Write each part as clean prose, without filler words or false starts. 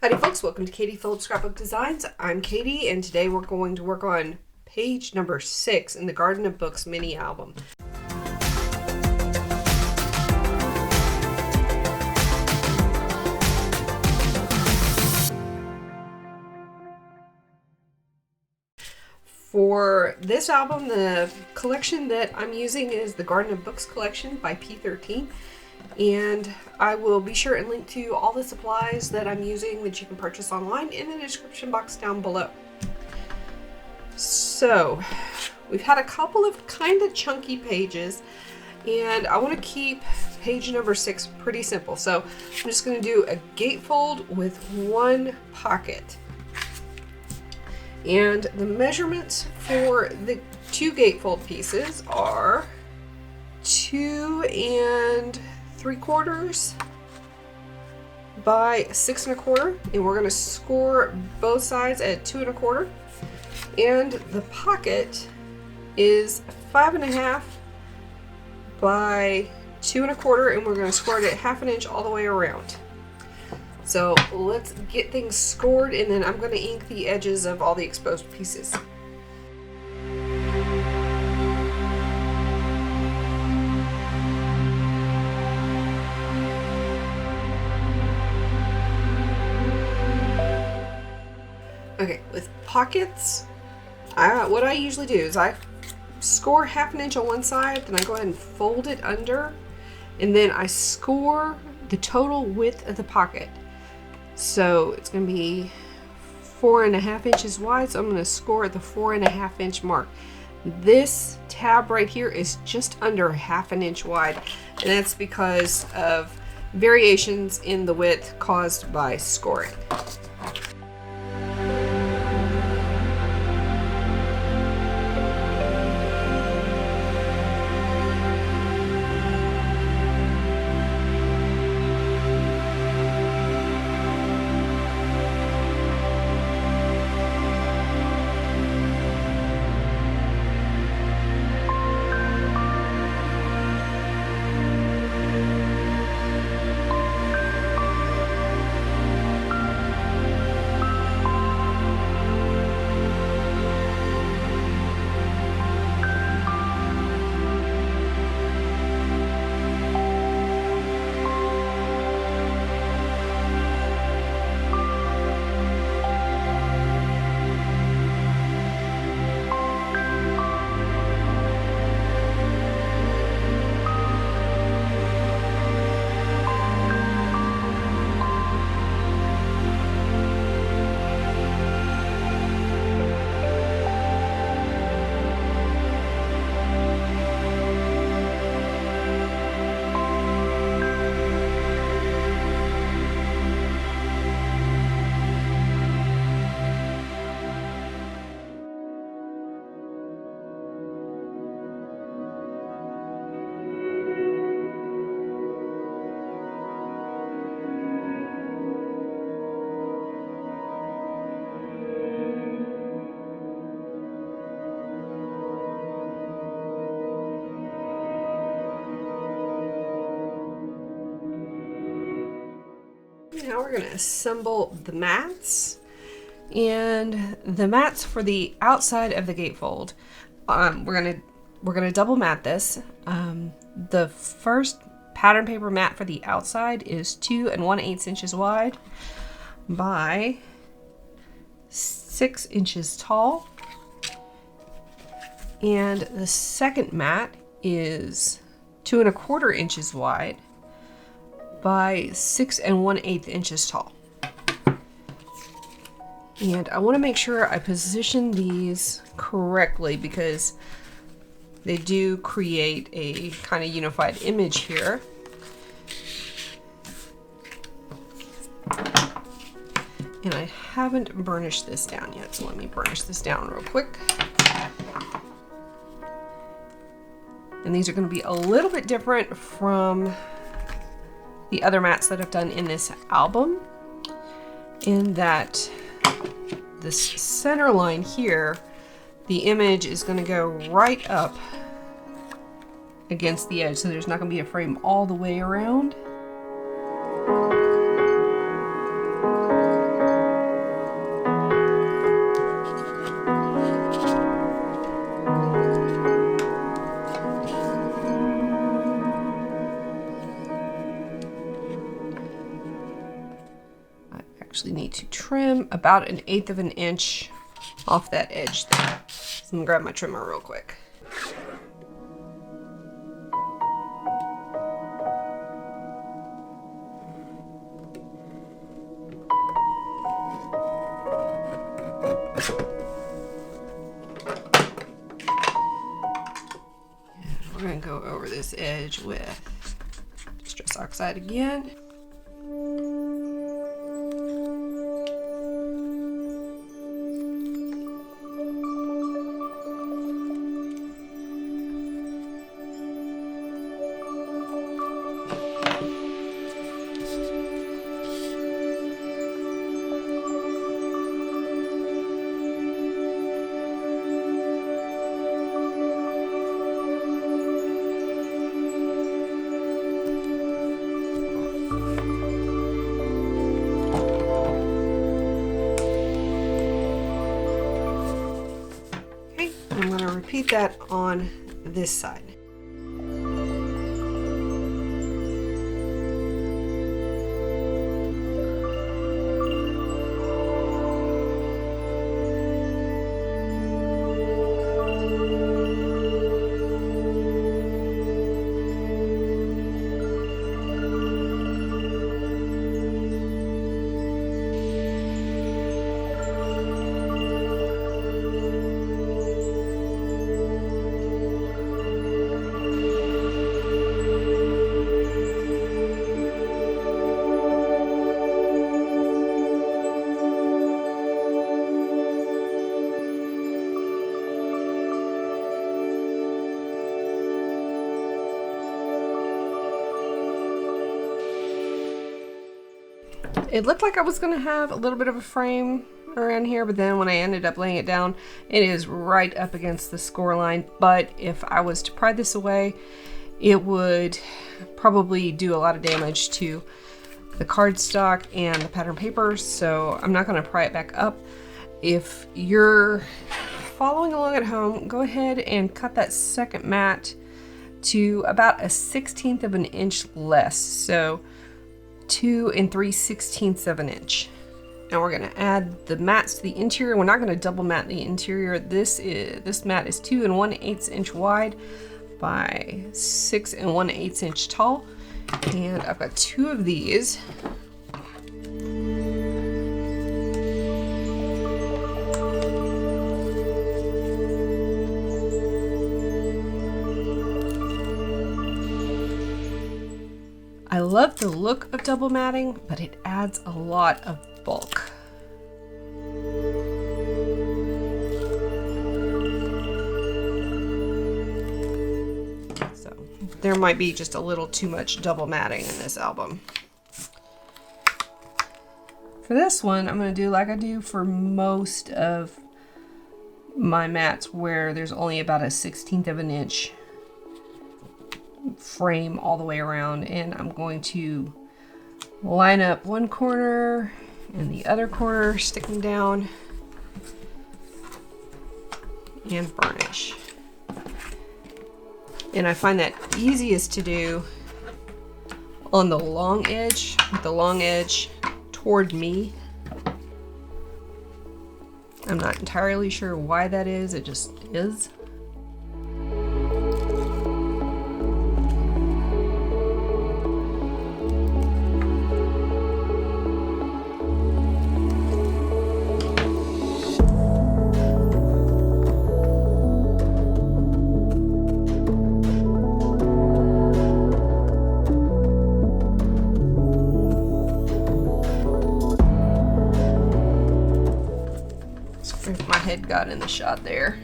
Howdy folks, welcome to Katie Phillips Scrapbook Designs. I'm Katie and today we're going to work on page number 6 in the Garden of Books mini album. For this album, the collection that I'm using is the Garden of Books collection by P13. And I will be sure and link to all the supplies that I'm using that you can purchase online in the description box down below. So, we've had a couple of kind of chunky pages, and I want to keep page number 6 pretty simple. So, I'm just going to do a gatefold with one pocket. And the measurements for the two gatefold pieces are 2 3/4 by 6 1/4, and we're going to score both sides at 2 1/4. And the pocket is 5 1/2 by 2 1/4, and we're going to score it at 1/2 inch all the way around. So let's get things scored, and then I'm going to ink the edges of all the exposed pieces. Okay, with pockets, what I usually do is I score 1/2 inch on one side, then I go ahead and fold it under, and then I score the total width of the pocket. So it's going to be 4 1/2 inches wide, so I'm going to score at the 4 1/2 inch mark. This tab right here is just under 1/2 inch wide, and that's because of variations in the width caused by scoring. Now we're going to assemble the mats, and the mats for the outside of the gatefold. We're gonna double mat this. The first pattern paper mat for the outside is 2 1/8 inches wide by 6 inches tall, and the second mat is 2 1/4 inches wide by 6 1/8 inches tall. And I want to make sure I position these correctly because they do create a kind of unified image here. And I haven't burnished this down yet, so let me burnish this down real quick. And these are going to be a little bit different from the other mats that I've done in this album, in that this center line here, the image is going to go right up against the edge, so there's not going to be a frame all the way around. Actually need to trim about 1/8 of an inch off that edge there. So I'm gonna grab my trimmer real quick. And we're gonna go over this edge with Distress Oxide again. I'm going to repeat that on this side. It looked like I was going to have a little bit of a frame around here, but then when I ended up laying it down, it is right up against the score line. But if I was to pry this away, it would probably do a lot of damage to the cardstock and the pattern paper, so I'm not going to pry it back up. If you're following along at home, go ahead and cut that second mat to about 1/16 of an inch less, so 2 3/16 of an inch. Now we're going to add the mats to the interior. We're not going to double mat the interior. This mat is 2 1/8 inch wide by 6 1/8 inch tall, and I've got 2 of these. I love the look of double matting, but it adds a lot of bulk. So there might be just a little too much double matting in this album. For this one, I'm going to do like I do for most of my mats, where there's only about 1/16 of an inch frame all the way around, and I'm going to line up one corner and the other corner, stick them down, and burnish. And I find that easiest to do on the long edge, with the long edge toward me. I'm not entirely sure why that is, it just is. My head got in the shot there.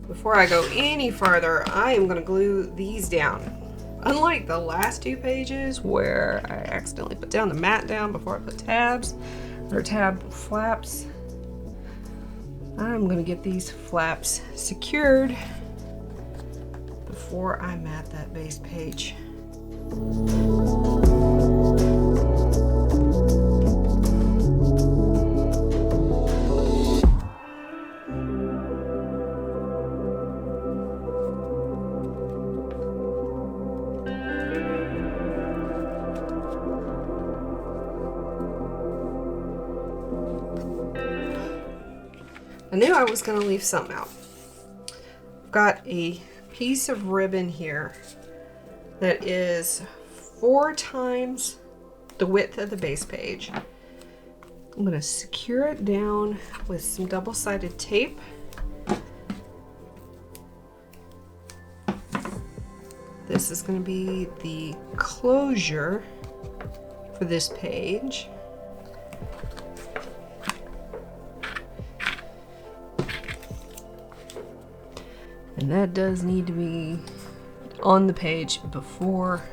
Before I go any farther, I am going to glue these down. Unlike the last 2 pages where I accidentally put down the mat down before I put tabs or tab flaps, I'm going to get these flaps secured before I mat that base page. knew I was going to leave something out. I've got a piece of ribbon here that is 4 times the width of the base page. I'm going to secure it down with some double-sided tape. This is going to be the closure for this page. And that does need to be on the page before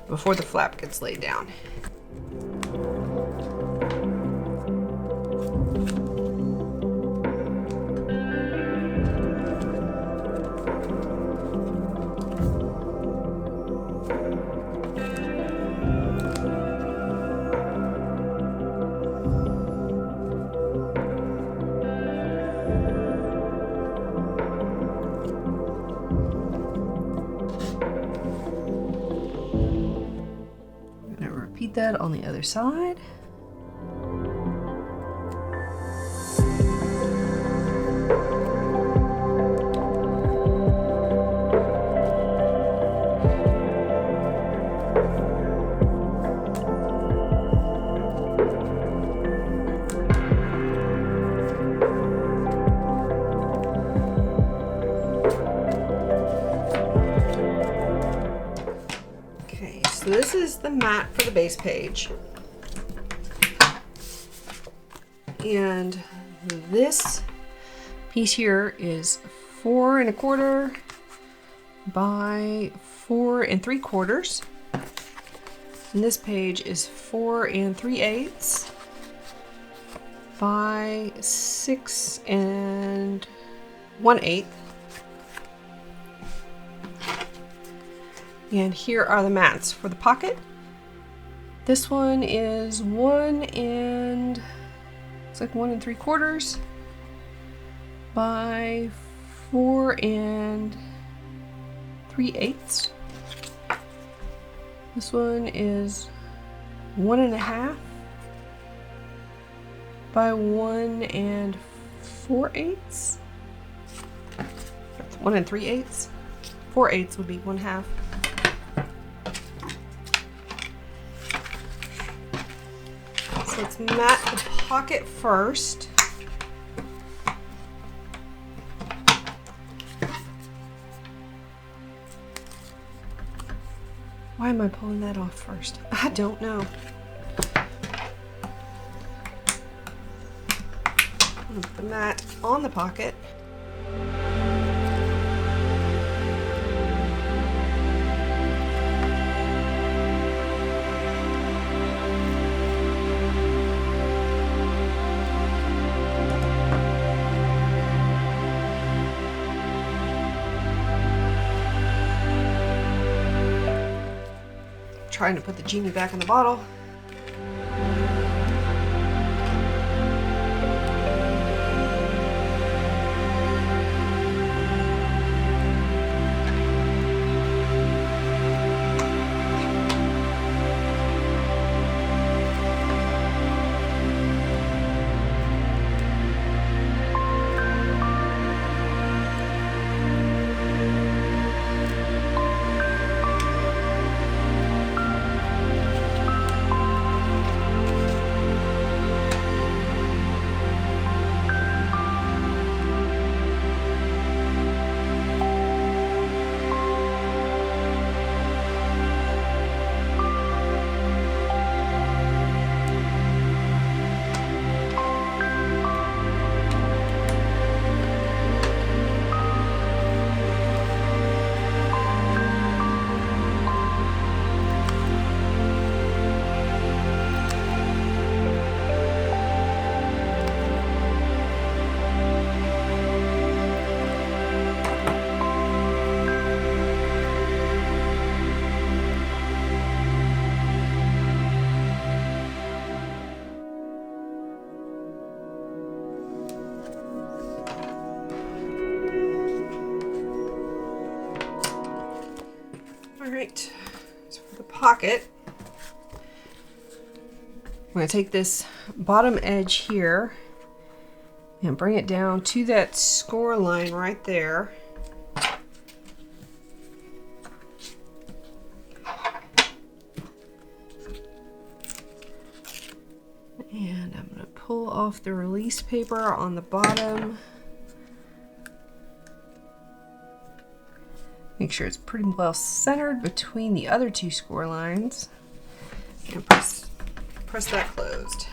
the flap gets laid down. Repeat that on the other side. So this is the mat for the base page. And this piece here is 4 1/4 by 4 3/4. And this page is 4 3/8 by 6 1/8. And here are the mats for the pocket. This one is 1 3/4 by 4 3/8. This one is 1 1/2 by 1 4/8. 1 3/8. 4/8 would be 1/2. Let's mat the pocket first. Why am I pulling that off first? I don't know. Put the mat on the pocket. Trying to put the genie back in the bottle. pocket, I'm going to take this bottom edge here and bring it down to that score line right there. And I'm going to pull off the release paper on the bottom. Make sure it's pretty well centered between the other two score lines. And press that closed.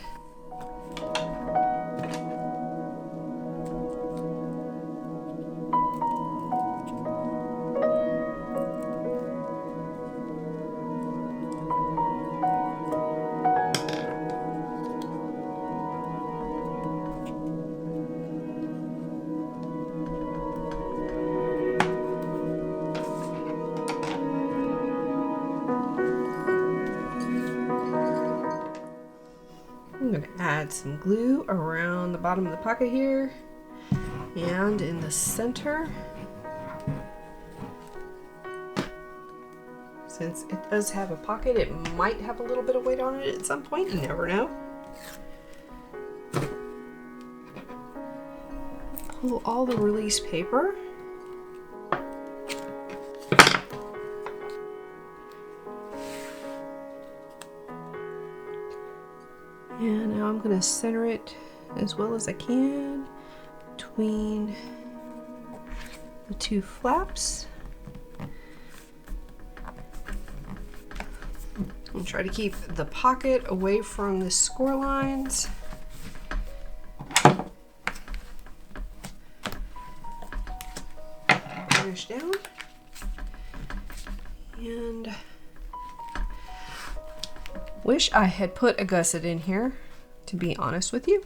I'm going to add some glue around the bottom of the pocket here and in the center. Since it does have a pocket, it might have a little bit of weight on it at some point. You never know. Pull all the release paper. And now I'm going to center it as well as I can between the two flaps. And try to keep the pocket away from the score lines. Finish down. And wish I had put a gusset in here, to be honest with you.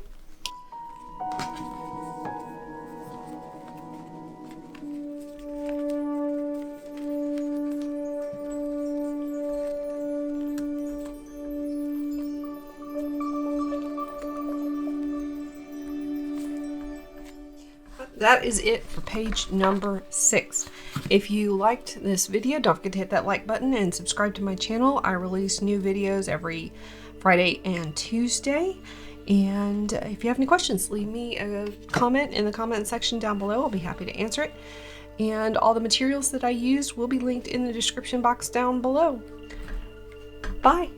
That is it for page number 6. If you liked this video, don't forget to hit that like button and subscribe to my channel. I release new videos every Friday and Tuesday. And if you have any questions, leave me a comment in the comment section down below. I'll be happy to answer it. And all the materials that I used will be linked in the description box down below. Bye.